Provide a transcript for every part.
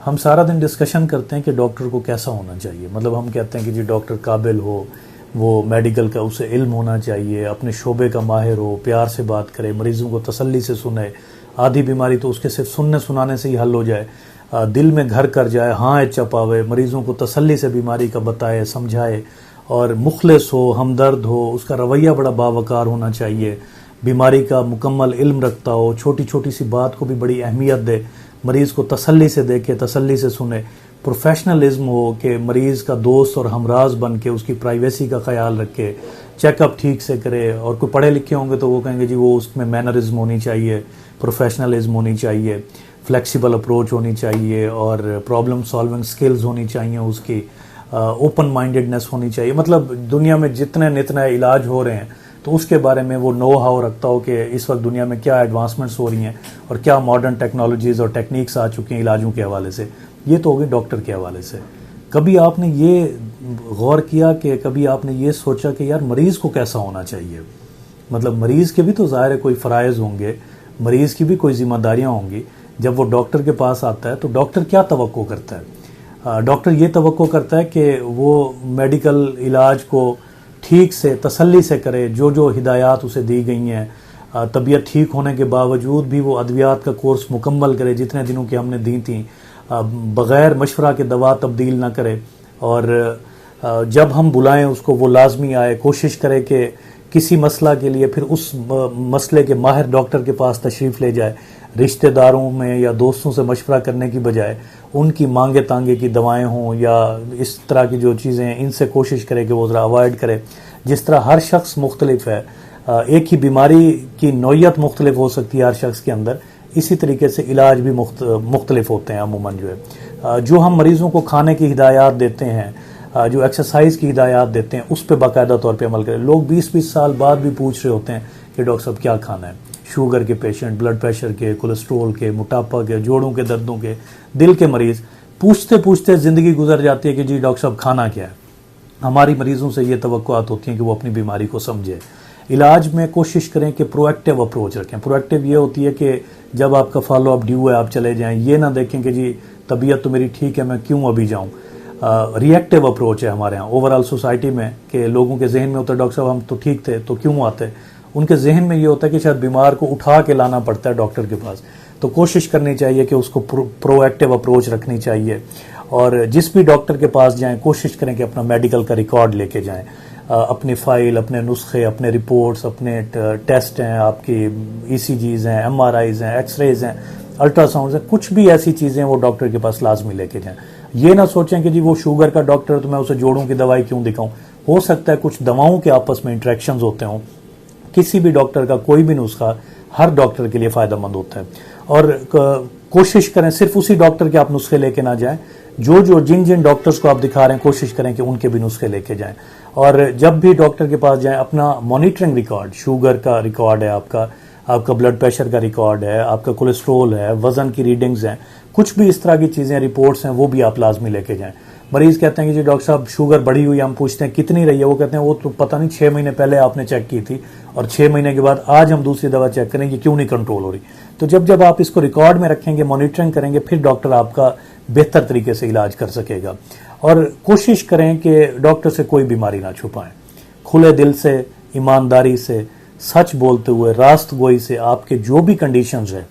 हम सारा दिन डिस्कशन करते हैं कि डॉक्टर को कैसा होना चाहिए। मतलब हम कहते हैं कि जी डॉक्टर काबिल हो, वो मेडिकल का उसे इल्म होना चाहिए, अपने शोबे का माहिर हो, प्यार से बात करे, मरीज़ों को तसल्ली से सुने। आधी बीमारी तो उसके सिर्फ सुनने सुनाने से ही हल हो जाए, दिल में घर कर जाए, हाँ चपावे, मरीज़ों को तसल्ली से बीमारी का बताए, समझाए, और मुखलिस हो, हमदर्द हो, उसका रवैया बड़ा बावकार होना चाहिए, बीमारी का मुकम्मल इल्म रखता हो, छोटी छोटी सी बात को भी बड़ी अहमियत दे, मरीज़ को तसल्ली से देखे, तसल्ली से सुने, प्रोफेशनलिज्म हो कि मरीज़ का दोस्त और हमराज बन के उसकी प्राइवेसी का ख्याल रखे, चेकअप ठीक से करे। और कोई पढ़े लिखे होंगे तो वो कहेंगे जी वो उसमें मैनरिज्म होनी चाहिए, प्रोफेशनलिज्म होनी चाहिए, फ्लेक्सिबल अप्रोच होनी चाहिए, और प्रॉब्लम सॉल्विंग स्किल्स होनी चाहिए, उसकी ओपन माइंडेडनेस होनी चाहिए। मतलब दुनिया में जितने नितने इलाज हो रहे हैं तो उसके बारे में वो नो हाउ रखता हो कि इस वक्त दुनिया में क्या एडवांसमेंट्स हो रही हैं और क्या मॉडर्न टेक्नोलॉजीज़ और टेक्निक्स आ चुकी हैं इलाजों के हवाले से। ये तो हो गई डॉक्टर के हवाले से। कभी आपने ये गौर किया कि कभी आपने ये सोचा कि यार मरीज़ को कैसा होना चाहिए? मतलब मरीज़ के भी तो ज़ाहिर है कोई फ़राइज़ होंगे, मरीज़ की भी कोई जिम्मेदारियाँ होंगी। जब वो डॉक्टर के पास आता है तो डॉक्टर क्या तवक्को करता है? डॉक्टर ये तवक्को करता है कि वो मेडिकल इलाज को ठीक से तसल्ली से करे, जो जो हिदायत उसे दी गई हैं, तबीयत ठीक होने के बावजूद भी वो अद्वियात का कोर्स मुकम्मल करे जितने दिनों की हमने दी थी, बग़ैर मशवरा के दवा तब्दील ना करे, और जब हम बुलाएं उसको वो लाजमी आए, कोशिश करे कि किसी मसला के लिए फिर उस मसले के माहिर डॉक्टर के पास तशरीफ़ ले जाए, रिश्तेदारों में या दोस्तों से मशवरा करने की बजाय उनकी मांगे तांगे की दवाएं हों या इस तरह की जो चीज़ें हैं इनसे कोशिश करे कि वो ज़रा अवॉइड करे। जिस तरह हर शख्स मुख्तलिफ है, एक ही बीमारी की नौयत मुख्तलिफ हो सकती है हर शख्स के अंदर, इसी तरीके से इलाज भी मुख्तलिफ होते हैं अमूमन। जो है जो हम मरीज़ों को खाने की हिदायत देते हैं, जो एक्सरसाइज की हिदायत देते हैं, उस पर बाकायदा तौर पे अमल करें। लोग 20-20 साल बाद भी पूछ रहे होते हैं कि डॉक्टर साहब क्या खाना है। शुगर के पेशेंट, ब्लड प्रेशर के, कोलेस्ट्रोल के, मोटापा के, जोड़ों के दर्दों के, दिल के मरीज़ पूछते पूछते ज़िंदगी गुजर जाती है कि जी डॉक्टर साहब खाना क्या है। हमारी मरीज़ों से ये तवक्कुआत होती हैं कि वो अपनी बीमारी को समझे। इलाज में कोशिश करें कि प्रोएक्टिव अप्रोच रखें। प्रोएक्टिव ये होती है कि जब आपका फॉलो अप ड्यू है आप चले जाएं, ये ना देखें कि जी तबीयत तो मेरी ठीक है मैं क्यों अभी जाऊं। रिएक्टिव अप्रोच है हमारे यहाँ ओवरऑल सोसाइटी में कि लोगों के जहन में होता है डॉक्टर साहब हम तो ठीक थे तो क्यों आते। उनके जहन में ये होता है कि शायद बीमार को उठा के लाना पड़ता है डॉक्टर के पास। तो कोशिश करनी चाहिए कि उसको प्रोएक्टिव अप्रोच रखनी चाहिए, और जिस भी डॉक्टर के पास जाएं कोशिश करें कि अपना मेडिकल का रिकॉर्ड लेके जाएं, अपनी फ़ाइल, अपने नुस्खे, अपने रिपोर्ट्स, अपने टेस्ट हैं, आपकी ECGs हैं, MRIs हैं, एक्सरेज हैं, अल्ट्रासाउंड हैं, कुछ भी ऐसी चीज़ें वो डॉक्टर के पास लाजमी लेके जाएं। ये ना सोचें कि जी वो शुगर का डॉक्टर है तो मैं उसे जोड़ों की दवाई क्यों दिखाऊं। हो सकता है कुछ दवाओं के आपस में इंट्रैक्शंस होते हों। किसी भी डॉक्टर का कोई भी नुस्खा हर डॉक्टर के लिए फ़ायदेमंद होता है, और कोशिश करें सिर्फ उसी डॉक्टर के आप नुस्खे लेके ना जाएं, जिन जिन डॉक्टर्स को आप दिखा रहे हैं कोशिश करें कि उनके भी नुस्खे लेके जाएं। और जब भी डॉक्टर के पास जाएं अपना मॉनिटरिंग रिकॉर्ड, शुगर का रिकॉर्ड है आपका ब्लड प्रेशर का रिकॉर्ड है, आपका कोलेस्ट्रोल है, वज़न की रीडिंग्स हैं, कुछ भी इस तरह की चीज़ें रिपोर्ट्स हैं वो भी आप लाजमी लेके जाएं। मरीज़ कहते हैं कि जी डॉक्टर साहब शुगर बढ़ी हुई, हम पूछते हैं कितनी रही है, वो कहते हैं वो तो पता नहीं 6 महीने पहले आपने चेक की थी और 6 महीने के बाद आज हम दूसरी दवा चेक करेंगे क्यों नहीं कंट्रोल हो रही। तो जब आप इसको रिकॉर्ड में रखेंगे, मॉनिटरिंग करेंगे, फिर डॉक्टर आपका बेहतर तरीके से इलाज कर सकेगा। और कोशिश करें कि डॉक्टर से कोई बीमारी ना छुपाएं, खुले दिल से, ईमानदारी से, सच बोलते हुए, रास्त गोई से आपके जो भी कंडीशंस है,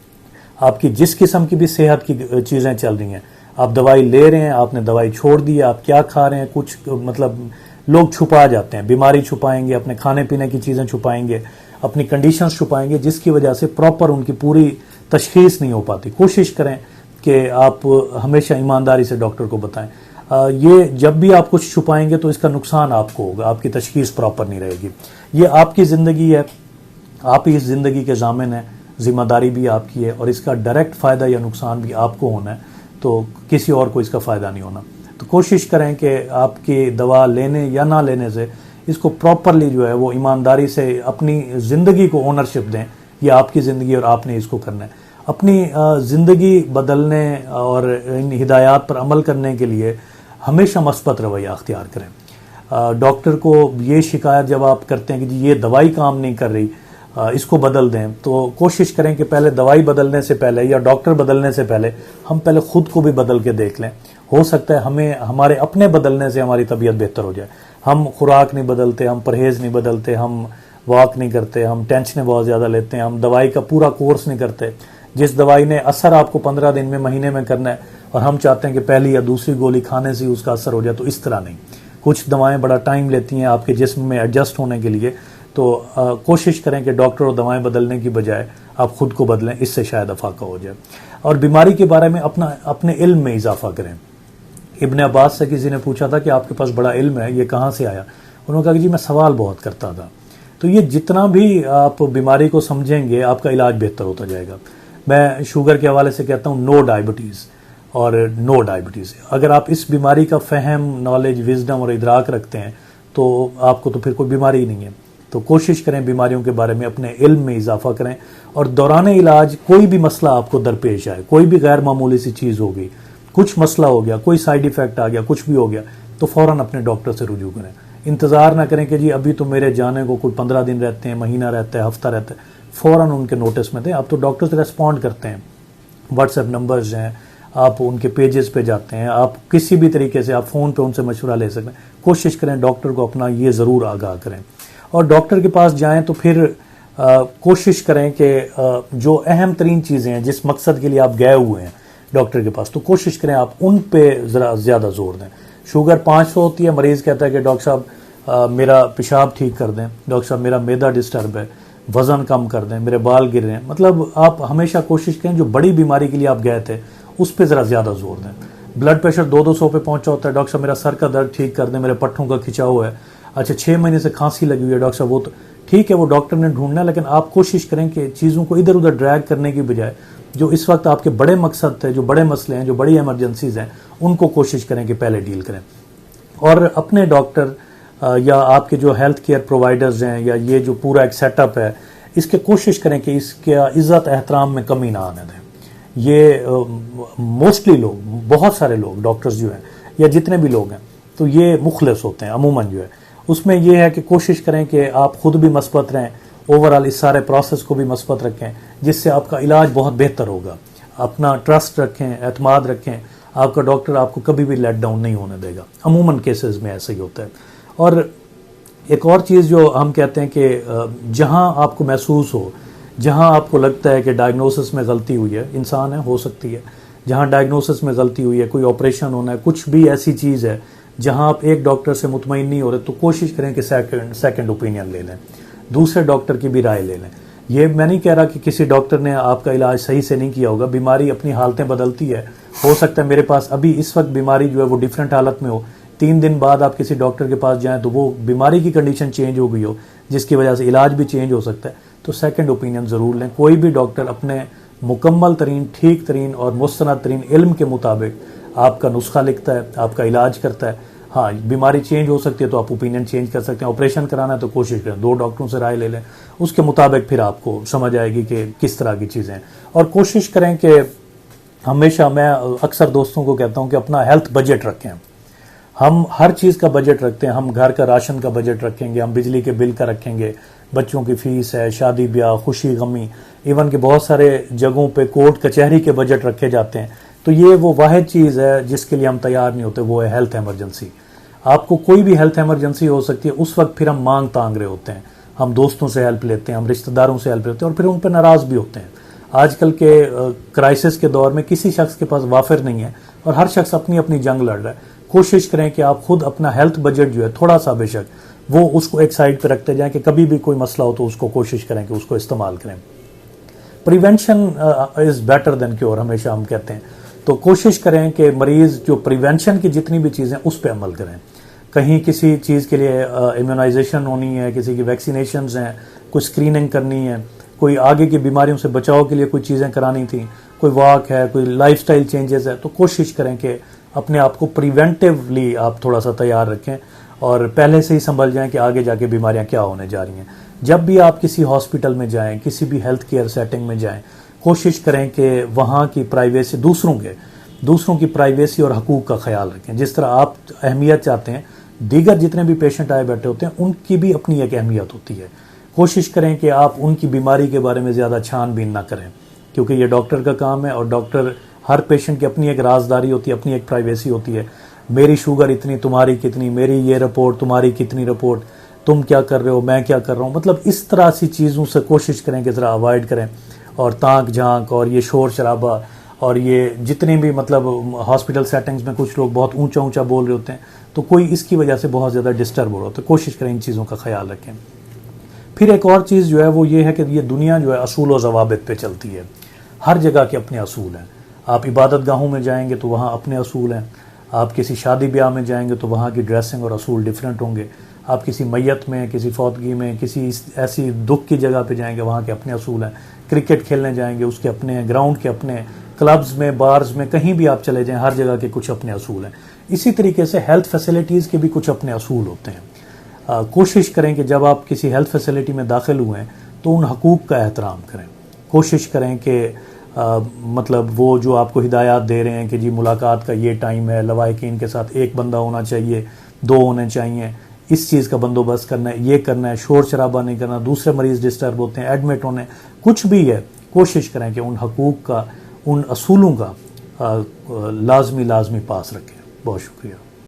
आपकी जिस किस्म की भी सेहत की चीज़ें चल रही हैं, आप दवाई ले रहे हैं, आपने दवाई छोड़ दी है, आप क्या खा रहे हैं, कुछ मतलब लोग छुपा जाते हैं, बीमारी छुपाएंगे, अपने खाने पीने की चीज़ें छुपाएंगे, अपनी कंडीशंस छुपाएंगे, जिसकी वजह से प्रॉपर उनकी पूरी तशखीस नहीं हो पाती। कोशिश करें कि आप हमेशा ईमानदारी से डॉक्टर को बताएं। ये जब भी आप कुछ छुपाएंगे तो इसका नुकसान आपको होगा, आपकी तशखीस प्रॉपर नहीं रहेगी। ये आपकी ज़िंदगी है, आप ही इस ज़िंदगी के ज़ामिन हैं, जिम्मेदारी भी आपकी है, और इसका डायरेक्ट फ़ायदा या नुकसान भी आपको होना है, तो किसी और को इसका फ़ायदा नहीं होना। तो कोशिश करें कि आपकी दवा लेने या ना लेने से इसको प्रॉपरली जो है वो ईमानदारी से अपनी ज़िंदगी को ओनरशिप दें। ये आपकी ज़िंदगी और आपने इसको करना है। अपनी ज़िंदगी बदलने और इन हिदायत पर अमल करने के लिए हमेशा मस्बत रवैया अख्तियार करें। डॉक्टर को ये शिकायत जब आप करते हैं कि जी ये दवाई काम नहीं कर रही, इसको बदल दें, तो कोशिश करें कि पहले दवाई बदलने से पहले या डॉक्टर बदलने से पहले हम पहले खुद को भी बदल के देख लें। हो सकता है हमें हमारे अपने बदलने से हमारी तबीयत बेहतर हो जाए। हम खुराक नहीं बदलते, हम परहेज नहीं बदलते, हम वॉक नहीं करते, हम टेंशनें बहुत ज़्यादा लेते हैं, हम दवाई का पूरा कोर्स नहीं करते। जिस दवाई ने असर आपको 15 दिन में, महीने में करना है, और हम चाहते हैं कि पहली या दूसरी गोली खाने से ही उसका असर हो जाए, तो इस तरह नहीं। कुछ दवाएं बड़ा टाइम लेती हैं आपके जिस्म में एडजस्ट होने के लिए, तो कोशिश करें कि डॉक्टर और दवाएं बदलने की बजाय आप खुद को बदलें, इससे शायद अफाका हो जाए। और बीमारी के बारे में अपने इल्म में इजाफा करें। इब्न अब्बास से किसी ने पूछा था कि आपके पास बड़ा इल्म है, ये कहाँ से आया? उन्होंने कहा कि जी मैं सवाल बहुत करता था। तो ये जितना भी आप बीमारी को समझेंगे आपका इलाज बेहतर होता जाएगा। मैं शुगर के हवाले से कहता हूँ नो डायबिटीज़ और नो डायबिटीज़। अगर आप इस बीमारी का फहम, नॉलेज, विजडम और इदराक रखते हैं तो आपको तो फिर कोई बीमारी ही नहीं है। तो कोशिश करें बीमारियों के बारे में अपने इल्म में इजाफा करें, और दौरान इलाज कोई भी मसला आपको दरपेश आए, कोई भी गैर मामूली सी चीज़ होगी, कुछ मसला हो गया, कोई साइड इफ़ेक्ट आ गया, कुछ भी हो गया, तो फ़ौरन अपने डॉक्टर से रुजू करें। इंतज़ार ना करें कि जी अभी तो मेरे जाने को कोई 15 दिन रहते हैं, महीना रहता है, हफ्ता रहता है, फ़ौरन उनके नोटिस में दें। अब तो डॉक्टर्स रेस्पॉन्ड करते हैं, व्हाट्सएप नंबर्स हैं, आप उनके पेजेस पे जाते हैं, आप किसी भी तरीके से आप फ़ोन पे उनसे मशवरा ले सकते हैं। कोशिश करें डॉक्टर को अपना ये ज़रूर आगाह करें, और डॉक्टर के पास जाएं तो फिर कोशिश करें कि जो अहम तरीन चीज़ें हैं, जिस मकसद के लिए आप गए हुए हैं डॉक्टर के पास, तो कोशिश करें आप उन पे ज़रा ज़्यादा जोर दें। शुगर 500 होती है, मरीज़ कहता है कि डॉक्टर साहब मेरा पेशाब ठीक कर दें, डॉक्टर साहब मेरा मैदा डिस्टर्ब है, वज़न कम कर दें, मेरे बाल गिर रहे हैं। मतलब आप हमेशा कोशिश करें जो बड़ी बीमारी के लिए आप गए थे उस पर ज़रा ज़्यादा जोर दें। ब्लड प्रेशर 200 पे पहुंचा होता है, डॉक्टर साहब मेरा सर का दर्द ठीक कर दें, मेरे पट्टों का खिंचाव है, अच्छा 6 महीने से खांसी लगी हुई है डॉक्टर साहब, वो तो ठीक है, वो डॉक्टर ने ढूंढना है, लेकिन आप कोशिश करें कि चीज़ों को इधर उधर ड्रैग करने की बजाय जो इस वक्त आपके बड़े मकसद थे, जो बड़े मसले हैं, जो बड़ी एमरजेंसीज हैं, उनको कोशिश करें कि पहले डील करें। और अपने डॉक्टर या आपके जो हेल्थ केयर प्रोवाइडर्स हैं, या ये जो पूरा एक सेटअप है, इसके कोशिश करें कि इसके इज़्ज़त एहतराम में कमी ना आने दें। ये मोस्टली लोग, बहुत सारे लोग, डॉक्टर्स जो हैं या जितने भी लोग हैं, तो ये मुखलिस होते हैं अमूमन जो है। उसमें यह है कि कोशिश करें कि आप खुद भी मस्बत रहें, ओवरऑल इस सारे प्रोसेस को भी मस्बत रखें, जिससे आपका इलाज बहुत बेहतर होगा। अपना ट्रस्ट रखें, एतमाद रखें, आपका डॉक्टर आपको कभी भी लेट डाउन नहीं होने देगा। अमूमन केसेस में ऐसा ही होता है। और एक और चीज़ जो हम कहते हैं कि जहां आपको महसूस हो, जहां आपको लगता है कि डायग्नोसिस में गलती हुई है, इंसान है, हो सकती है, जहां डायग्नोसिस में गलती हुई है, कोई ऑपरेशन होना है, कुछ भी ऐसी चीज़ है जहां आप एक डॉक्टर से मुतमईन नहीं हो रहे, तो कोशिश करें कि सेकंड ओपिनियन ले लें, दूसरे डॉक्टर की भी राय ले लें। ये मैं नहीं कह रहा कि किसी डॉक्टर ने आपका इलाज सही से नहीं किया होगा, बीमारी अपनी हालतें बदलती है। हो सकता है मेरे पास अभी इस वक्त बीमारी जो है वो डिफरेंट हालत में हो, 3 दिन बाद आप किसी डॉक्टर के पास जाएं तो वो बीमारी की कंडीशन चेंज हो गई हो, जिसकी वजह से इलाज भी चेंज हो सकता है। तो सेकंड ओपिनियन ज़रूर लें। कोई भी डॉक्टर अपने मुकम्मल तरीन, ठीक तरीन और मुस्तनद तरीन इल्म के मुताबिक आपका नुस्खा लिखता है, आपका इलाज करता है। हाँ, बीमारी चेंज हो सकती है तो आप ओपिनियन चेंज कर सकते हैं। ऑपरेशन कराना है तो कोशिश करें 2 डॉक्टरों से राय ले लें, उसके मुताबिक फिर आपको समझ आएगी कि किस तरह की चीज़ें हैं। और कोशिश करें कि हमेशा, मैं अक्सर दोस्तों को कहता हूँ कि अपना हेल्थ बजट रखें। हम हर चीज़ का बजट रखते हैं, हम घर का राशन का बजट रखेंगे, हम बिजली के बिल का रखेंगे, बच्चों की फीस है, शादी ब्याह, खुशी गमी, इवन के बहुत सारे जगहों पे कोर्ट कचहरी के बजट रखे जाते हैं। तो ये वो वाहिद चीज़ है जिसके लिए हम तैयार नहीं होते, वो है हेल्थ एमरजेंसी। आपको कोई भी हेल्थ एमरजेंसी हो सकती है, उस वक्त फिर हम मांग तांग रहे होते हैं, हम दोस्तों से हेल्प लेते हैं, हम रिश्तेदारों से हेल्प लेते हैं, और फिर उन पर नाराज़ भी होते हैं। आजकल के क्राइसिस के दौर में किसी शख्स के पास वाफिर नहीं है और हर शख्स अपनी अपनी जंग लड़ रहा है। कोशिश करें कि आप खुद अपना हेल्थ बजट जो है थोड़ा सा बेशक वो उसको एक साइड पे रखते जाएं कि कभी भी कोई मसला हो तो उसको कोशिश करें कि उसको इस्तेमाल करें। Prevention is better than cure, हमेशा हम कहते हैं। तो कोशिश करें कि मरीज़ जो प्रिवेंशन की जितनी भी चीज़ें उस पर अमल करें। कहीं किसी चीज़ के लिए इम्यूनाइजेशन होनी है, किसी की वैक्सीनेशंस हैं, कोई स्क्रीनिंग करनी है, कोई आगे की बीमारियों से बचाव के लिए कोई चीज़ें करानी थी, कोई वॉक है, कोई लाइफस्टाइल चेंजेस है, तो कोशिश करें कि अपने आप को प्रिवेंटिवली आप थोड़ा सा तैयार रखें और पहले से ही संभल जाएं कि आगे जाके बीमारियां क्या होने जा रही हैं। जब भी आप किसी हॉस्पिटल में जाएं, किसी भी हेल्थ केयर सेटिंग में जाएं, कोशिश करें कि वहाँ की प्राइवेसी, दूसरों की प्राइवेसी और हकूक़ का ख्याल रखें। जिस तरह आप अहमियत चाहते हैं, दीगर जितने भी पेशेंट आए बैठे होते हैं उनकी भी अपनी एक अहमियत होती है। कोशिश करें कि आप उनकी बीमारी के बारे में ज़्यादा छानबीन ना करें, क्योंकि ये डॉक्टर का काम है और डॉक्टर, हर पेशेंट की अपनी एक राजदारी होती है, अपनी एक प्राइवेसी होती है। मेरी शुगर इतनी, तुम्हारी कितनी, मेरी ये रिपोर्ट, तुम्हारी कितनी रिपोर्ट, तुम क्या कर रहे हो, मैं क्या कर रहा हूँ, मतलब इस तरह सी चीज़ों से कोशिश करें कि ज़रा अवॉइड करें। और ताक झांक और ये शोर शराबा और ये जितने भी मतलब हॉस्पिटल सेटिंग्स में कुछ लोग बहुत ऊंचा ऊंचा बोल रहे होते हैं, तो कोई इसकी वजह से बहुत ज़्यादा डिस्टर्ब हो रहा हो, तो कोशिश करें इन चीज़ों का ख्याल रखें। फिर एक और चीज़ जो है वो ये है कि ये दुनिया जो है असूल व ज़वाबित पे चलती है। हर जगह के अपने असूल हैं। आप इबादत गाहों में जाएंगे तो वहाँ अपने असूल हैं, आप किसी शादी ब्याह में जाएंगे तो वहाँ की ड्रेसिंग और असूल डिफरेंट होंगे, आप किसी मैयत में, किसी फौतगी में, किसी ऐसी दुख की जगह पे जाएंगे, वहाँ के अपने असूल हैं। क्रिकेट खेलने जाएंगे, उसके अपने हैं, ग्राउंड के अपने हैं, क्लब्स में, बार्स में, कहीं भी आप चले जाएं, हर जगह के कुछ अपने असूल हैं। इसी तरीके से हेल्थ फैसिलिटीज़ के भी कुछ अपने असूल होते हैं। कोशिश करें कि जब आप किसी हेल्थ फैसिलिटी में दाखिल हुए हैं तो उन हकूक़ का एहतराम करें। कोशिश करें कि मतलब वो जो आपको हिदायत दे रहे हैं कि जी मुलाकात का ये टाइम है, लवाहिकीन के साथ एक बंदा होना चाहिए, 2 होने चाहिए, इस चीज़ का बंदोबस्त करना है, ये करना है, शोर शराबा नहीं करना, दूसरे मरीज़ डिस्टर्ब होते हैं, एडमिट होने, कुछ भी है, कोशिश करें कि उन हकूक़ का, उन असूलों का लाजमी पास रखें। बहुत शुक्रिया।